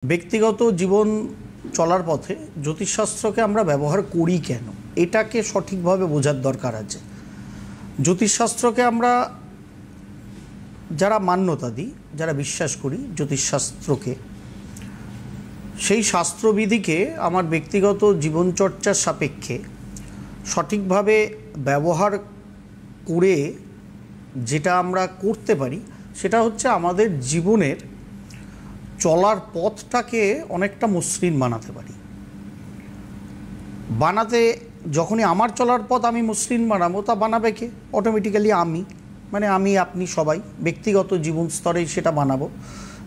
ব্যক্তিগত জীবন চলার পথে জ্যোতিষশাস্ত্রকে আমরা ব্যবহার করি কেন, এটাকে সঠিকভাবে বোঝার দরকার আছে। জ্যোতিষশাস্ত্রকে আমরা যারা মান্যতা দিই, যারা বিশ্বাস করি জ্যোতিষশাস্ত্রকে, সেই শাস্ত্রবিধিকে আমার ব্যক্তিগত জীবনচর্চার সাপেক্ষে সঠিকভাবে ব্যবহার করে যেটা আমরা করতে পারি সেটা হচ্ছে আমাদের জীবনের চলার পথটাকে অনেকটা মসৃণ বানাতে পারি। বানাতে যখনই আমার চলার পথ আমি মসৃণ বানাবো, তা বানাবে কে? অটোমেটিক্যালি আমি, মানে আমি, আপনি সবাই ব্যক্তিগত জীবন স্তরেই সেটা বানাবো।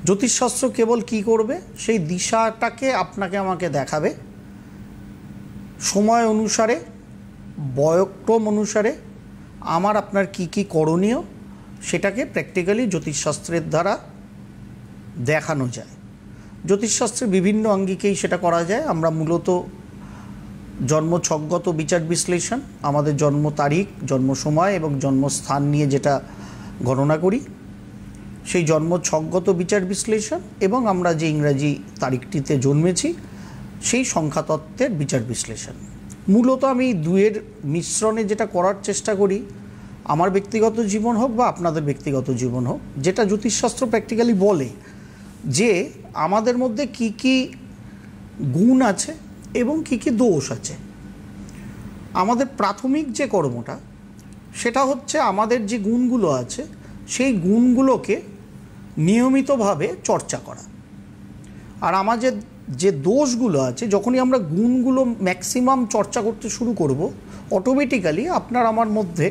জ্যোতিষশাস্ত্র কেবল কি করবে, সেই দিশাটাকে আপনাকে আমাকে দেখাবে, সময় অনুসারে, বয়ক্রম অনুসারে আমার আপনার কি কি করণীয় সেটাকে প্র্যাকটিক্যালি জ্যোতিষশাস্ত্রের দ্বারা দেখানো যায়। জ্যোতিষশাস্ত্রের বিভিন্ন আঙ্গিকেই সেটা করা যায়। আমরা মূলত জন্মছকগত বিচার বিশ্লেষণ, আমাদের জন্ম তারিখ, জন্ম সময় এবং জন্মস্থান নিয়ে যেটা গণনা করি, সেই জন্মছকগত বিচার বিশ্লেষণ এবং আমরা যে ইংরাজি তারিখটিতে জন্মেছি সেই সংখ্যাতত্ত্বের বিচার বিশ্লেষণ। মূলত আমি দুয়ের মিশ্রণে যেটা করার চেষ্টা করি, আমার ব্যক্তিগত জীবন হোক বা আপনাদের ব্যক্তিগত জীবন হোক, যেটা জ্যোতিষশাস্ত্র প্র্যাকটিক্যালি বলে যে আমাদের মধ্যে কি কি গুণ আছে এবং কি কি দোষ আছে। আমাদের প্রাথমিক যে কর্মটা সেটা হচ্ছে আমাদের যে গুণগুলো আছে সেই গুণগুলোকে নিয়মিতভাবে চর্চা করা। আর আমাদের যে দোষগুলো আছে, যখনই আমরা গুণগুলো ম্যাক্সিমাম চর্চা করতে শুরু করব, অটোমেটিক্যালি আপনার আমার মধ্যে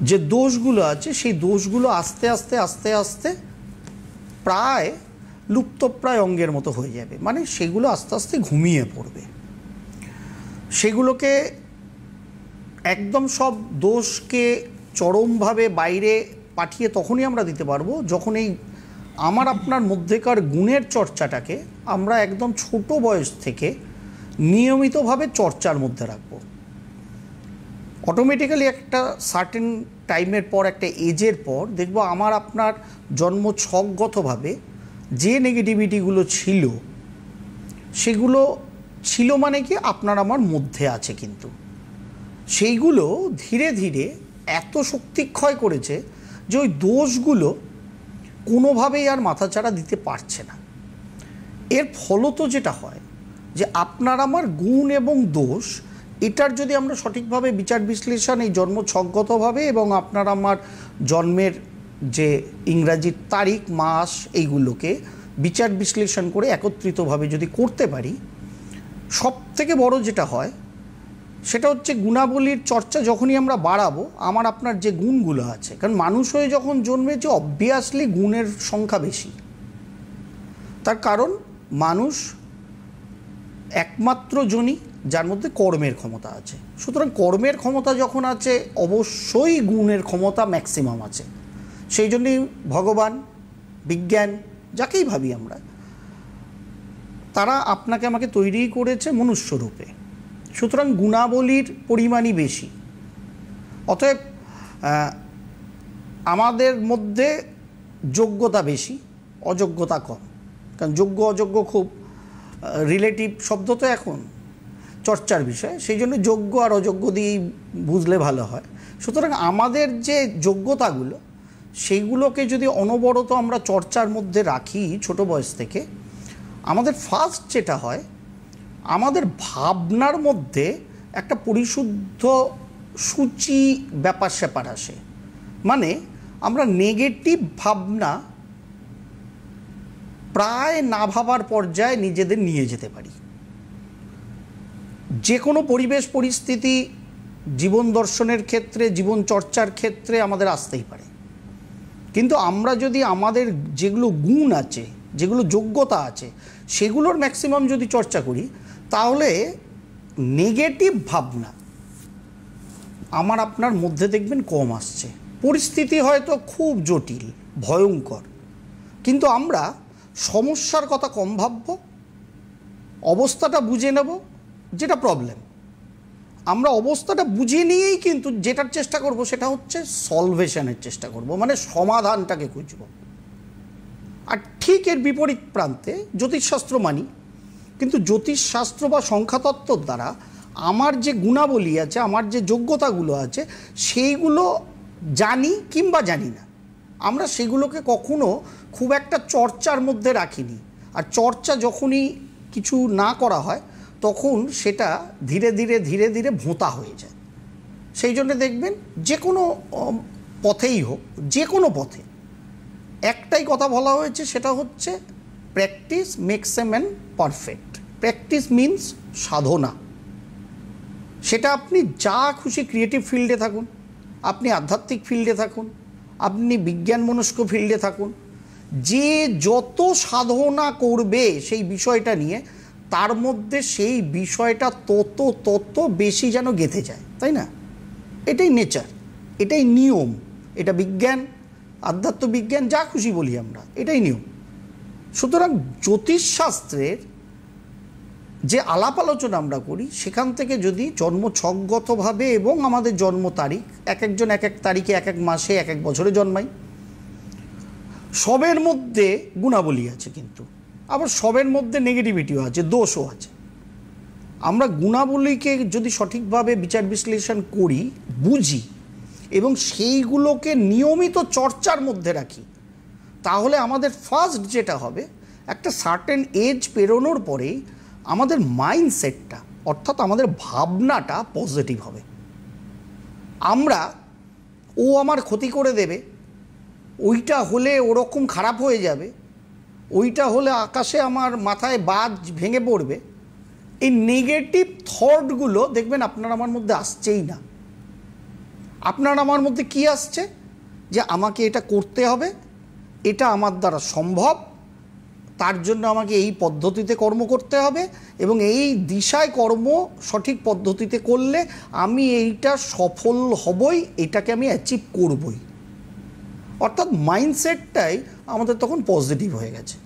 যে দোষগুলো আছে সেই দোষগুলো আস্তে আস্তে আস্তে আস্তে প্রায় লুপ্তপ্রায় অঙ্গের মতো হয়ে যাবে, মানে সেগুলো আস্তে আস্তে ঘুমিয়ে পড়বে। সেগুলোকে একদম সব দোষকে চরমভাবে বাইরে পাঠিয়ে তখনই আমরা দিতে পারবো যখন এই আমার আপনার মধ্যেকার গুণের চর্চাটাকে আমরা একদম ছোট বয়স থেকে নিয়মিতভাবে চর্চার মধ্যে রাখবো। অটোমেটিক্যালি একটা সার্টেন টাইমের পর, একটা এজের পর দেখব আমার আপনার জন্মছকগতভাবে যে নেগেটিভিটিগুলো ছিল সেগুলো ছিল, মানে কি আপনার আমার মধ্যে আছে, কিন্তু সেইগুলো ধীরে ধীরে এত শক্তিক্ষয় করেছে যে ওই দোষগুলো কোনোভাবেই আর মাথাচাড়া দিতে পারছে না। এর ফলত যেটা হয় যে আপনার আমার গুণ এবং দোষ, এটার যদি আমরা সঠিকভাবে বিচার বিশ্লেষণ এই জন্মছকগতভাবে এবং আপনার আমার জন্মের যে ইংরাজি তারিখ, মাস, এইগুলোকে বিচার বিশ্লেষণ করে একত্রিতভাবে যদি করতে পারি, সব থেকে বড় যেটা হয় সেটা হচ্ছে গুণাবলীর চর্চা যখনই আমরা বাড়াবো আমার আপনার যে গুণগুলো আছে। কারণ মানুষ হয়ে যখন জন্মেছে অবভিয়াসলি গুণের সংখ্যা বেশি। তার কারণ মানুষ একমাত্র জনি যার মধ্যে কর্মের ক্ষমতা আছে। সুতরাং কর্মের ক্ষমতা যখন আছে অবশ্যই গুণের ক্ষমতা ম্যাক্সিমাম আছে। সেই জন্যই ভগবান, বিজ্ঞান, যাকেই ভাবি আমরা, তারা আপনাকে আমাকে তৈরি করেছে মনুষ্যরূপে। সুতরাং গুণাবলীর পরিমাণই বেশি। অতএব আমাদের মধ্যে যোগ্যতা বেশি, অযোগ্যতা কম। কারণ যোগ্য অযোগ্য খুব রিলেটিভ শব্দ তো এখন চর্চার বিষয়, সেই জন্য যোগ্য আর অযোগ্য দিয়েই বুঝলে ভালো হয়। সুতরাং আমাদের যে যোগ্যতাগুলো সেইগুলোকে যদি অনবরত আমরা চর্চার মধ্যে রাখি ছোট বয়স থেকে, আমাদের ফার্স্ট যেটা হয়, আমাদের ভাবনার মধ্যে একটা পরিশুদ্ধ সূচি ব্যাপার স্যাপার আসে। মানে আমরা নেগেটিভ ভাবনা প্রায় না ভাবার পর্যায়ে নিজেদের নিয়ে যেতে পারি। যে কোনো পরিবেশ পরিস্থিতি জীবন দর্শনের ক্ষেত্রে, জীবন চর্চার ক্ষেত্রে আমাদের আসতেই পারে। কিন্তু আমরা যদি আমাদের যেগুলো গুণ আছে, যেগুলো যোগ্যতা আছে, সেগুলোর ম্যাক্সিমাম যদি চর্চা করি, তাহলে নেগেটিভ ভাবনা আমার আপনার মধ্যে দেখবেন কম আসছে। পরিস্থিতি হয়তো খুব জটিল, ভয়ঙ্কর, কিন্তু আমরা সমস্যার কথা কম ভাবব, অবস্থাটা বুঝে নেব। যেটা প্রবলেম, আমরা অবস্থাটা বুঝে নিয়েই কিন্তু যেটার চেষ্টা করব সেটা হচ্ছে সলভেশনের চেষ্টা করব, মানে সমাধানটাকে খুঁজব। আর ঠিক এর বিপরীত প্রান্তে জ্যোতিষশাস্ত্র মানি, কিন্তু জ্যোতিষশাস্ত্র বা সংখ্যাতত্ত্বর দ্বারা আমার যে গুণাবলী আছে, আমার যে যোগ্যতাগুলো আছে, সেইগুলো জানি কিংবা জানি না। আমরা সেগুলোকে কখনো খুব একটা চর্চার মধ্যে রাখিনি। আর চর্চা যখনই কিছু না করা হয় তখন সেটা ধীরে ধীরে ধীরে ধীরে ভোঁতা হয়ে যায়। সেই জন্য দেখবেন যে কোনো পথেই হোক, যে কোনো পথে একটাই কথা বলা হয়েছে, সেটা হচ্ছে practice makes a man perfect. Practice means সাধনা। সেটা আপনি যা খুশি ক্রিয়েটিভ ফিল্ডে থাকুন, আপনি আধ্যাত্মিক ফিল্ডে থাকুন, আপনি বিজ্ঞানমনস্ক ফিল্ডে থাকুন, যে যত সাধনা করবে সেই বিষয়টা নিয়ে, তার মধ্যে সেই বিষয়টা তত তত বেশি যেন গেঁথে যায়, তাই না? এটাই নেচার, এটাই নিয়ম, এটা বিজ্ঞান, আধ্যাত্মবিজ্ঞান, যা খুশি বলি আমরা, এটাই নিয়ম। সুতরাং জ্যোতিষশাস্ত্রের যে আলাপ আলোচনা আমরা করি, সেখান থেকে যদি জন্মছকগতভাবে এবং আমাদের জন্ম তারিখ, এক একজন এক এক তারিখে, এক এক মাসে, এক এক বছরে জন্মাই, সবের মধ্যে গুণাবলী আছে, কিন্তু আবার সবের মধ্যে নেগেটিভিটিও আছে, দোষও আছে। আমরা গুণাবলীকে যদি সঠিকভাবে বিচার বিশ্লেষণ করি, বুঝি এবং সেইগুলোকে নিয়মিত চর্চার মধ্যে রাখি, তাহলে আমাদের ফার্স্ট যেটা হবে, একটা সার্টেন এজ পেরোনোর পরেই আমাদের মাইন্ডসেটটা, অর্থাৎ আমাদের ভাবনাটা পজিটিভ হবে। আমরা ও আমার ক্ষতি করে দেবে, ওইটা হলে ওরকম খারাপ হয়ে যাবে, ওইটা হলে আকাশে আমার মাথায় বাজ ভেঙে পড়বে, এই নেগেটিভ থটগুলো দেখবেন আপনার আমার মধ্যে আসছেই না। আপনার আমার মধ্যে কি আসছে? যে আমাকে এটা করতে হবে, এটা আমার দ্বারা সম্ভব, তার জন্য আমাকে এই পদ্ধতিতে কর্ম করতে হবে এবং এই দিশায় কর্ম সঠিক পদ্ধতিতে করলে আমি এইটা সফল হবই, এটাকে আমি অ্যাচিভ করবই। অর্থাৎ মাইন্ডসেটটাই আমাদের তখন পজিটিভ হয়ে গেছে।